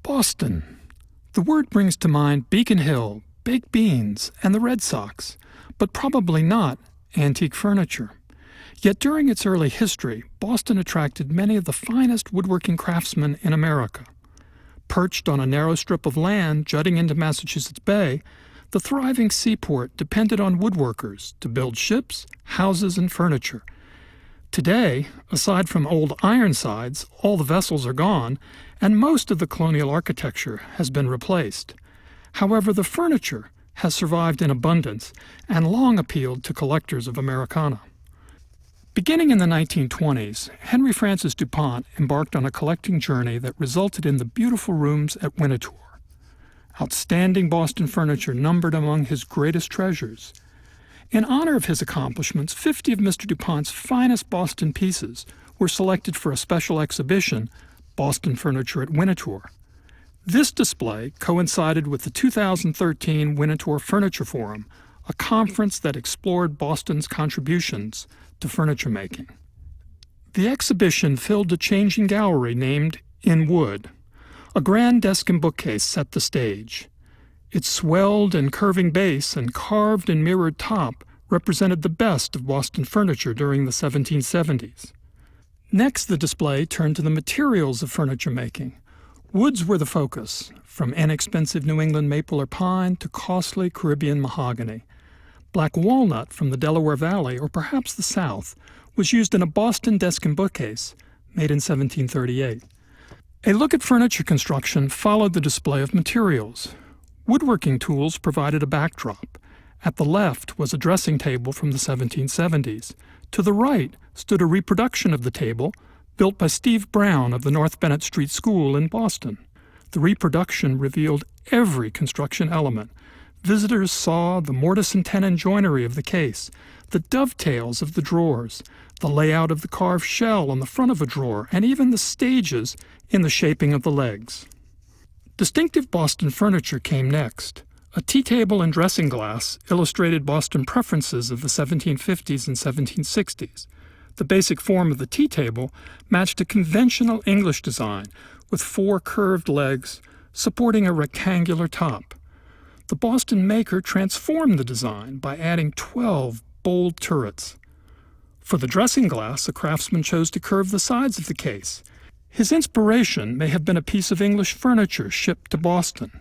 Boston. The word brings to mind Beacon Hill, baked beans, and the Red Sox, but probably not antique furniture. Yet during its early history, Boston attracted many of the finest woodworking craftsmen in America. Perched on a narrow strip of land jutting into Massachusetts Bay, the thriving seaport depended on woodworkers to build ships, houses, and furniture. Today, aside from old Ironsides, all the vessels are gone, and most of the colonial architecture has been replaced. However, the furniture has survived in abundance and long appealed to collectors of Americana. Beginning in the 1920s, Henry Francis DuPont embarked on a collecting journey that resulted in the beautiful rooms at Winterthur. Outstanding Boston furniture numbered among his greatest treasures. In honor of his accomplishments, 50 of Mr. DuPont's finest Boston pieces were selected for a special exhibition, Boston Furniture at Winterthur. This display coincided with the 2013 Winterthur Furniture Forum, a conference that explored Boston's contributions to furniture making. The exhibition filled a changing gallery named In Wood. A grand desk and bookcase set the stage. Its swelled and curving base and carved and mirrored top represented the best of Boston furniture during the 1770s. Next, the display turned to the materials of furniture making. Woods were the focus, from inexpensive New England maple or pine to costly Caribbean mahogany. Black walnut from the Delaware Valley, or perhaps the South, was used in a Boston desk and bookcase made in 1738. A look at furniture construction followed the display of materials. Woodworking tools provided a backdrop. At the left was a dressing table from the 1770s. To the right stood a reproduction of the table built by Steve Brown of the North Bennett Street School in Boston. The reproduction revealed every construction element. Visitors saw the mortise and tenon joinery of the case, the dovetails of the drawers, the layout of the carved shell on the front of a drawer, and even the stages in the shaping of the legs. Distinctive Boston furniture came next. A tea table and dressing glass illustrated Boston preferences of the 1750s and 1760s. The basic form of the tea table matched a conventional English design with 4 curved legs supporting a rectangular top. The Boston maker transformed the design by adding 12 bold turrets. For the dressing glass, a craftsman chose to curve the sides of the case. His inspiration may have been a piece of English furniture shipped to Boston.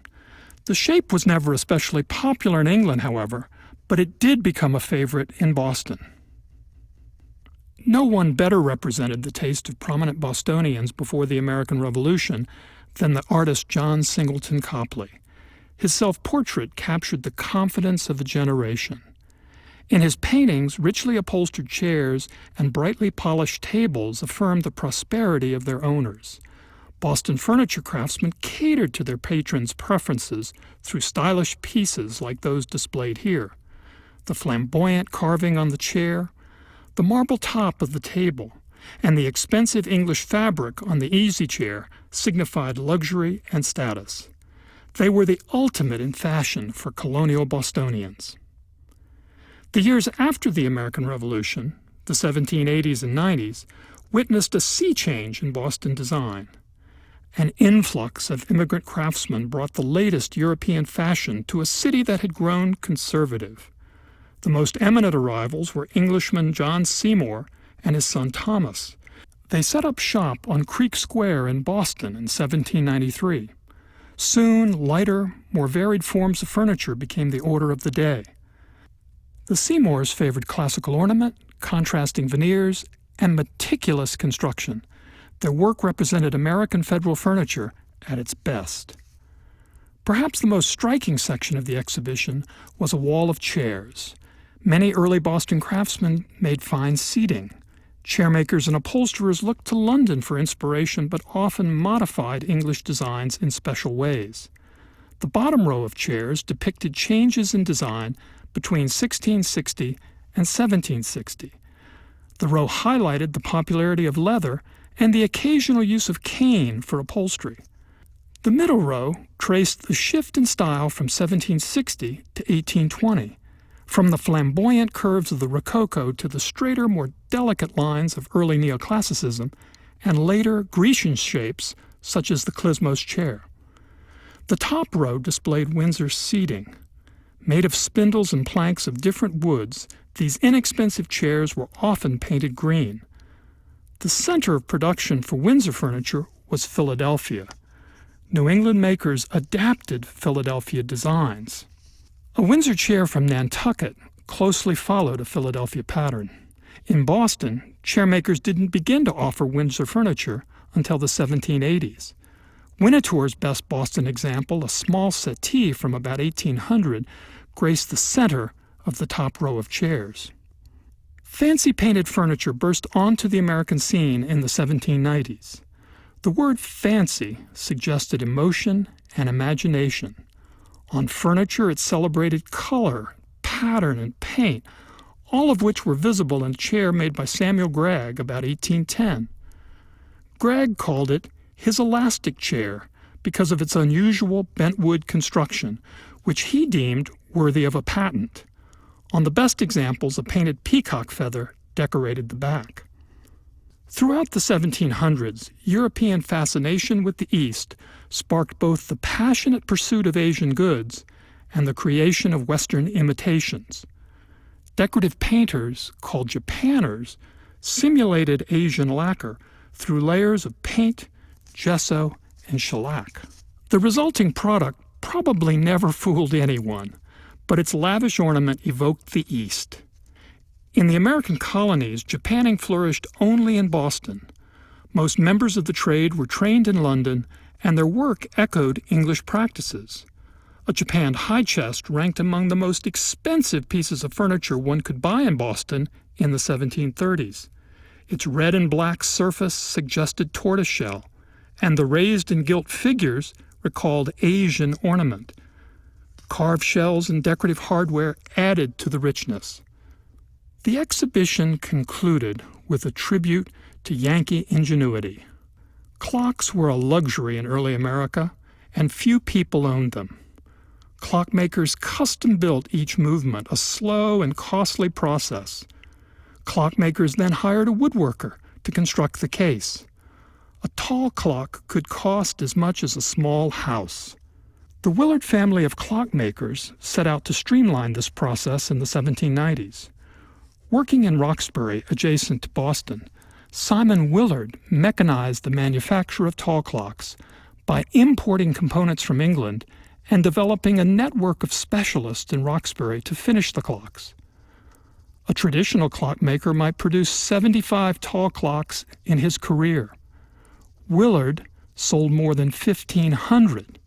The shape was never especially popular in England, however, but it did become a favorite in Boston. No one better represented the taste of prominent Bostonians before the American Revolution than the artist John Singleton Copley. His self-portrait captured the confidence of a generation. In his paintings, richly upholstered chairs and brightly polished tables affirmed the prosperity of their owners. Boston furniture craftsmen catered to their patrons' preferences through stylish pieces like those displayed here. The flamboyant carving on the chair, the marble top of the table, and the expensive English fabric on the easy chair signified luxury and status. They were the ultimate in fashion for colonial Bostonians. The years after the American Revolution, the 1780s and 90s, witnessed a sea change in Boston design. An influx of immigrant craftsmen brought the latest European fashion to a city that had grown conservative. The most eminent arrivals were Englishman John Seymour and his son Thomas. They set up shop on Creek Square in Boston in 1793. Soon, lighter, more varied forms of furniture became the order of the day. The Seymours favored classical ornament, contrasting veneers, and meticulous construction. Their work represented American federal furniture at its best. Perhaps the most striking section of the exhibition was a wall of chairs. Many early Boston craftsmen made fine seating. Chairmakers and upholsterers looked to London for inspiration, but often modified English designs in special ways. The bottom row of chairs depicted changes in design between 1660 and 1760. The row highlighted the popularity of leather and the occasional use of cane for upholstery. The middle row traced the shift in style from 1760 to 1820, from the flamboyant curves of the Rococo to the straighter, more delicate lines of early neoclassicism, and later Grecian shapes such as the Klismos chair. The top row displayed Windsor seating. Made of spindles and planks of different woods, these inexpensive chairs were often painted green. The center of production for Windsor furniture was Philadelphia. New England makers adapted Philadelphia designs. A Windsor chair from Nantucket closely followed a Philadelphia pattern. In Boston, chair makers didn't begin to offer Windsor furniture until the 1780s. Winnetor's best Boston example, a small settee from about 1800, graced the center of the top row of chairs. Fancy painted furniture burst onto the American scene in the 1790s. The word fancy suggested emotion and imagination. On furniture, it celebrated color, pattern, and paint, all of which were visible in a chair made by Samuel Gregg about 1810. Gregg called it his elastic chair because of its unusual bentwood construction, which he deemed worthy of a patent. On the best examples, a painted peacock feather decorated the back. Throughout the 1700s, European fascination with the East sparked both the passionate pursuit of Asian goods and the creation of Western imitations. Decorative painters, called Japanners, simulated Asian lacquer through layers of paint, gesso, and shellac. The resulting product probably never fooled anyone, but its lavish ornament evoked the East. In the American colonies, Japanning flourished only in Boston. Most members of the trade were trained in London, and their work echoed English practices. A japanned high chest ranked among the most expensive pieces of furniture one could buy in Boston in the 1730s. Its red and black surface suggested tortoiseshell, and the raised and gilt figures recalled Asian ornament. Carved shells and decorative hardware added to the richness. The exhibition concluded with a tribute to Yankee ingenuity. Clocks were a luxury in early America, and few people owned them. Clockmakers custom-built each movement, a slow and costly process. Clockmakers then hired a woodworker to construct the case. A tall clock could cost as much as a small house. The Willard family of clockmakers set out to streamline this process in the 1790s. Working in Roxbury, adjacent to Boston, Simon Willard mechanized the manufacture of tall clocks by importing components from England and developing a network of specialists in Roxbury to finish the clocks. A traditional clockmaker might produce 75 tall clocks in his career. Willard sold more than 1,500.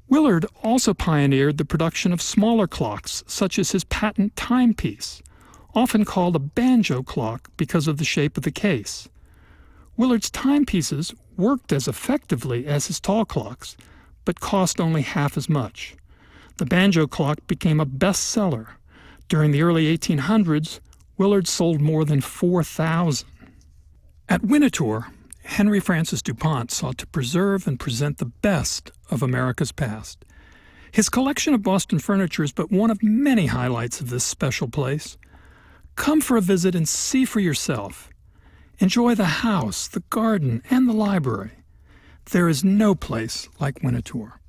Willard also pioneered the production of smaller clocks, such as his patent timepiece, often called a banjo clock because of the shape of the case. Willard's timepieces worked as effectively as his tall clocks, but cost only half as much. The banjo clock became a bestseller. During the early 1800s, Willard sold more than 4,000. At Winnetor, Henry Francis DuPont sought to preserve and present the best of America's past. His collection of Boston furniture is but one of many highlights of this special place. Come for a visit and see for yourself. Enjoy the house, the garden, and the library. There is no place like Winnetor.